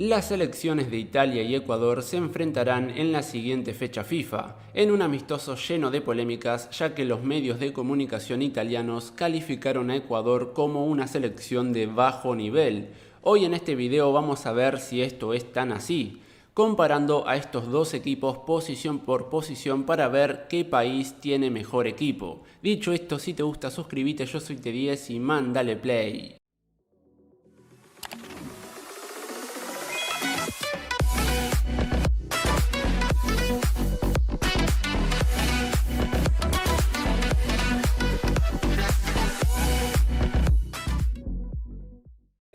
Las selecciones de Italia y Ecuador se enfrentarán en la siguiente fecha FIFA, en un amistoso lleno de polémicas, ya que los medios de comunicación italianos calificaron a Ecuador como una selección de bajo nivel. Hoy en este video vamos a ver si esto es tan así, comparando a estos dos equipos posición por posición para ver qué país tiene mejor equipo. Dicho esto, si te gusta suscríbete, yo soy T10 y mándale play.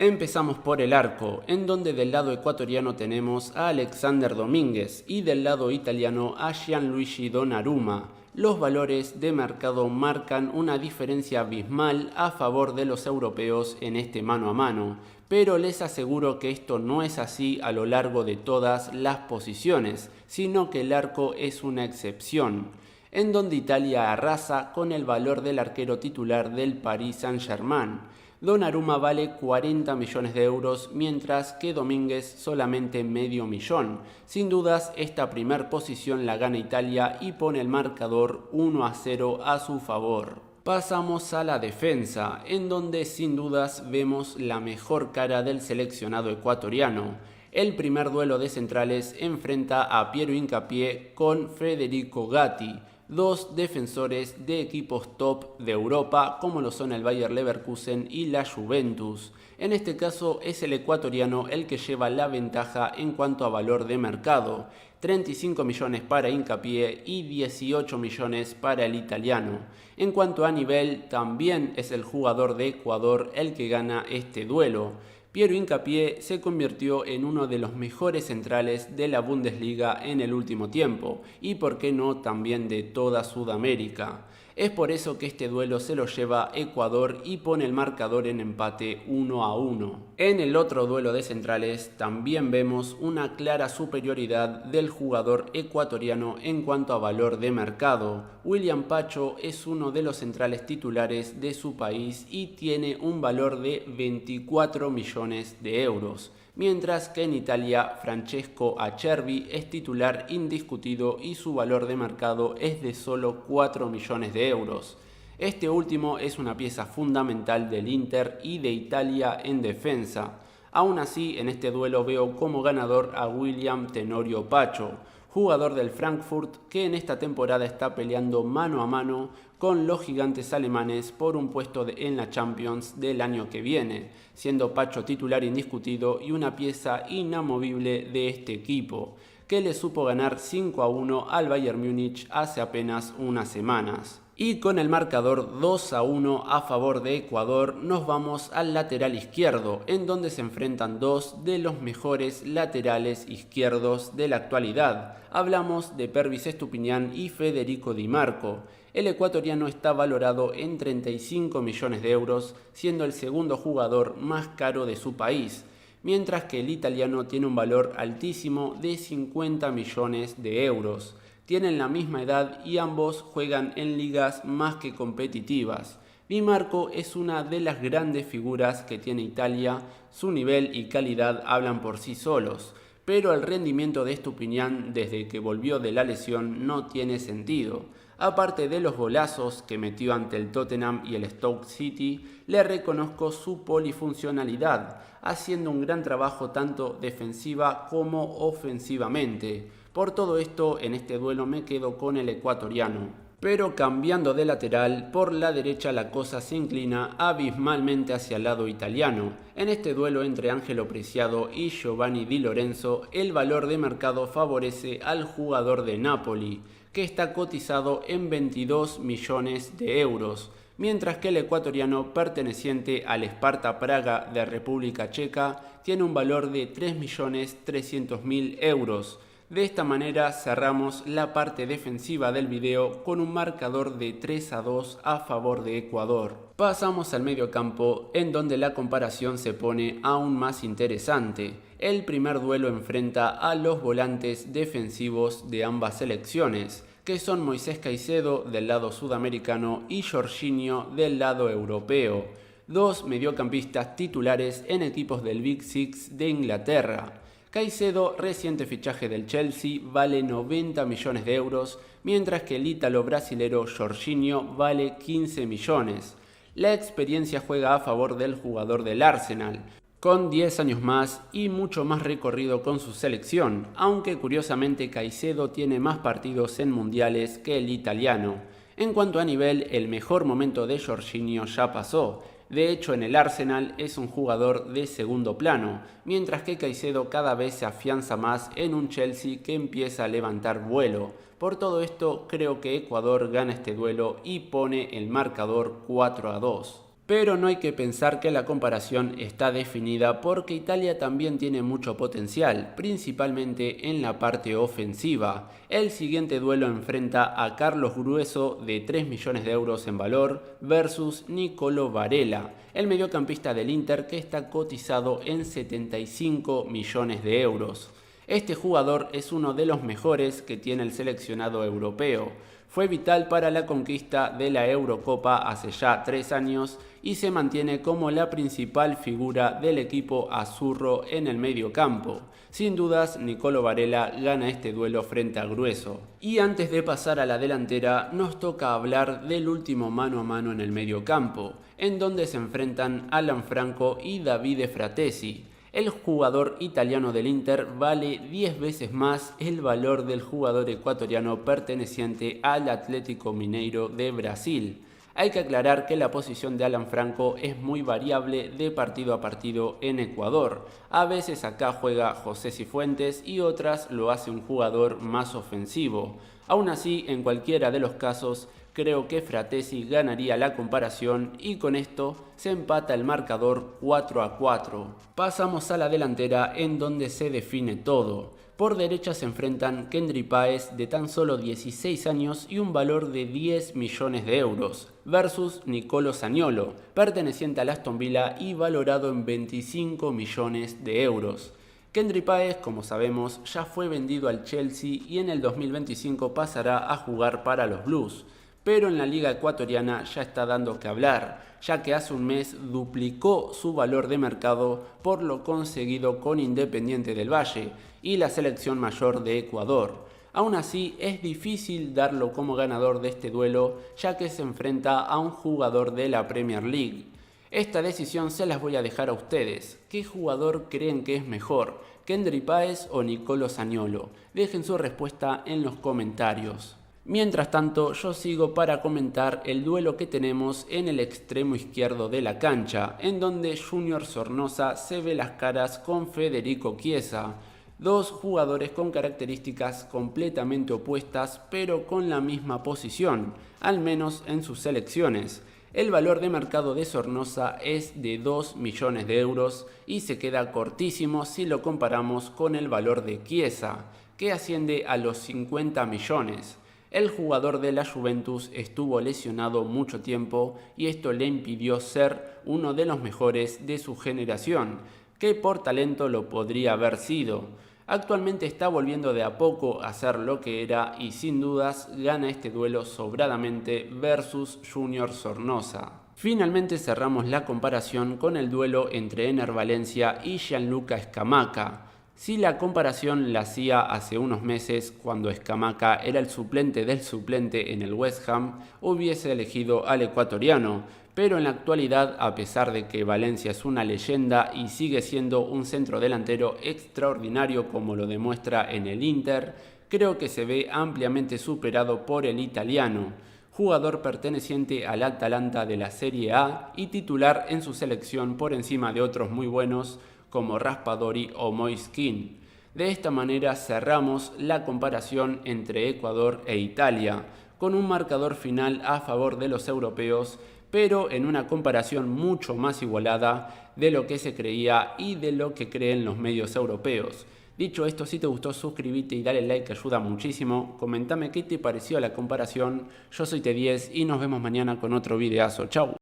Empezamos por el arco, en donde del lado ecuatoriano tenemos a Alexander Domínguez y del lado italiano a Gianluigi Donnarumma. Los valores de mercado marcan una diferencia abismal a favor de los europeos en este mano a mano, pero les aseguro que esto no es así a lo largo de todas las posiciones, sino que el arco es una excepción, en donde Italia arrasa con el valor del arquero titular del Paris Saint-Germain. Donnarumma vale 40 millones de euros, mientras que Domínguez solamente medio millón. Sin dudas, esta primer posición la gana Italia y pone el marcador 1-0 a su favor. Pasamos a la defensa, en donde sin dudas vemos la mejor cara del seleccionado ecuatoriano. El primer duelo de centrales enfrenta a Piero Hincapié con Federico Gatti, dos defensores de equipos top de Europa como lo son el Bayer Leverkusen y la Juventus. En este caso es el ecuatoriano el que lleva la ventaja en cuanto a valor de mercado, 35 millones para Hincapié y 18 millones para el italiano. En cuanto a nivel, también es el jugador de Ecuador el que gana este duelo. Piero Hincapié se convirtió en uno de los mejores centrales de la Bundesliga en el último tiempo y por qué no también de toda Sudamérica. Es por eso que este duelo se lo lleva Ecuador y pone el marcador en empate 1-1. En el otro duelo de centrales también vemos una clara superioridad del jugador ecuatoriano en cuanto a valor de mercado. William Pacho es uno de los centrales titulares de su país y tiene un valor de 24 millones de euros. Mientras que en Italia Francesco Acerbi es titular indiscutido y su valor de mercado es de solo 4 millones de euros. Este último es una pieza fundamental del Inter y de Italia en defensa. Aún así, en este duelo veo como ganador a William Tenorio Pacho, jugador del Frankfurt que en esta temporada está peleando mano a mano con los gigantes alemanes por un puesto en la Champions del año que viene, siendo Pacho titular indiscutido y una pieza inamovible de este equipo, que le supo ganar 5-1 al Bayern Múnich hace apenas unas semanas. Y con el marcador 2-1 a favor de Ecuador, nos vamos al lateral izquierdo, en donde se enfrentan dos de los mejores laterales izquierdos de la actualidad. Hablamos de Pervis Estupiñán y Federico Di Marco. El ecuatoriano está valorado en 35 millones de euros, siendo el segundo jugador más caro de su país, mientras que el italiano tiene un valor altísimo de 50 millones de euros. Tienen la misma edad y ambos juegan en ligas más que competitivas. Di Marco es una de las grandes figuras que tiene Italia, su nivel y calidad hablan por sí solos, pero el rendimiento de Estupiñán desde que volvió de la lesión no tiene sentido. Aparte de los golazos que metió ante el Tottenham y el Stoke City, le reconozco su polifuncionalidad, haciendo un gran trabajo tanto defensiva como ofensivamente. Por todo esto, en este duelo me quedo con el ecuatoriano. Pero cambiando de lateral, por la derecha la cosa se inclina abismalmente hacia el lado italiano. En este duelo entre Angelo Preciado y Giovanni Di Lorenzo, el valor de mercado favorece al jugador de Napoli, que está cotizado en 22 millones de euros, mientras que el ecuatoriano perteneciente al Sparta Praga de República Checa tiene un valor de 3.300.000 euros. De esta manera cerramos la parte defensiva del video con un marcador de 3-2 a favor de Ecuador. Pasamos al mediocampo, en donde la comparación se pone aún más interesante. El primer duelo enfrenta a los volantes defensivos de ambas selecciones, que son Moisés Caicedo del lado sudamericano y Jorginho del lado europeo, dos mediocampistas titulares en equipos del Big Six de Inglaterra. Caicedo, reciente fichaje del Chelsea, vale 90 millones de euros, mientras que el ítalo-brasilero Jorginho vale 15 millones. La experiencia juega a favor del jugador del Arsenal, con 10 años más y mucho más recorrido con su selección, aunque curiosamente Caicedo tiene más partidos en mundiales que el italiano. En cuanto a nivel, el mejor momento de Jorginho ya pasó. De hecho, en el Arsenal es un jugador de segundo plano, mientras que Caicedo cada vez se afianza más en un Chelsea que empieza a levantar vuelo. Por todo esto, creo que Ecuador gana este duelo y pone el marcador 4-2. Pero no hay que pensar que la comparación está definida porque Italia también tiene mucho potencial, principalmente en la parte ofensiva. El siguiente duelo enfrenta a Carlos Grueso, de 3 millones de euros en valor, versus Nicolo Varela, el mediocampista del Inter que está cotizado en 75 millones de euros. Este jugador es uno de los mejores que tiene el seleccionado europeo. Fue vital para la conquista de la Eurocopa hace ya 3 años y se mantiene como la principal figura del equipo azurro en el mediocampo. Sin dudas, Nicolo Varela gana este duelo frente a Grueso. Y antes de pasar a la delantera, nos toca hablar del último mano a mano en el mediocampo, en donde se enfrentan Alan Franco y Davide Fratesi. El jugador italiano del Inter vale 10 veces más el valor del jugador ecuatoriano perteneciente al Atlético Mineiro de Brasil. Hay que aclarar que la posición de Alan Franco es muy variable de partido a partido en Ecuador. A veces acá juega José Cifuentes y otras lo hace un jugador más ofensivo. Aún así, en cualquiera de los casos, creo que Fratesi ganaría la comparación y con esto se empata el marcador 4-4. Pasamos a la delantera en donde se define todo. Por derecha se enfrentan Kendry Páez, de tan solo 16 años y un valor de 10 millones de euros, versus Nicolo Zaniolo, perteneciente al Aston Villa y valorado en 25 millones de euros. Kendry Páez, como sabemos, ya fue vendido al Chelsea y en el 2025 pasará a jugar para los Blues. Pero en la liga ecuatoriana ya está dando que hablar, ya que hace un mes duplicó su valor de mercado por lo conseguido con Independiente del Valle y la selección mayor de Ecuador. Aún así, es difícil darlo como ganador de este duelo, ya que se enfrenta a un jugador de la Premier League. Esta decisión se las voy a dejar a ustedes. ¿Qué jugador creen que es mejor, Kendry Páez o Nicolo Zaniolo? Dejen su respuesta en los comentarios. Mientras tanto, yo sigo para comentar el duelo que tenemos en el extremo izquierdo de la cancha, en donde Junior Sornosa se ve las caras con Federico Chiesa. Dos jugadores con características completamente opuestas, pero con la misma posición, al menos en sus selecciones. El valor de mercado de Sornosa es de 2 millones de euros y se queda cortísimo si lo comparamos con el valor de Chiesa, que asciende a los 50 millones. El jugador de la Juventus estuvo lesionado mucho tiempo y esto le impidió ser uno de los mejores de su generación, que por talento lo podría haber sido. Actualmente está volviendo de a poco a ser lo que era y sin dudas gana este duelo sobradamente versus Junior Sornosa. Finalmente cerramos la comparación con el duelo entre Ener Valencia y Gianluca Scamacca. Si la comparación la hacía hace unos meses, cuando Scamacca era el suplente del suplente en el West Ham, hubiese elegido al ecuatoriano, pero en la actualidad, a pesar de que Valencia es una leyenda y sigue siendo un centrodelantero extraordinario como lo demuestra en el Inter, creo que se ve ampliamente superado por el italiano, jugador perteneciente al Atalanta de la Serie A y titular en su selección por encima de otros muy buenos como Raspadori o Moise Kean. De esta manera cerramos la comparación entre Ecuador e Italia, con un marcador final a favor de los europeos, pero en una comparación mucho más igualada de lo que se creía y de lo que creen los medios europeos. Dicho esto, si te gustó, suscríbete y dale like, que ayuda muchísimo. Comentame qué te pareció la comparación. Yo soy T10 y nos vemos mañana con otro videazo. Chau.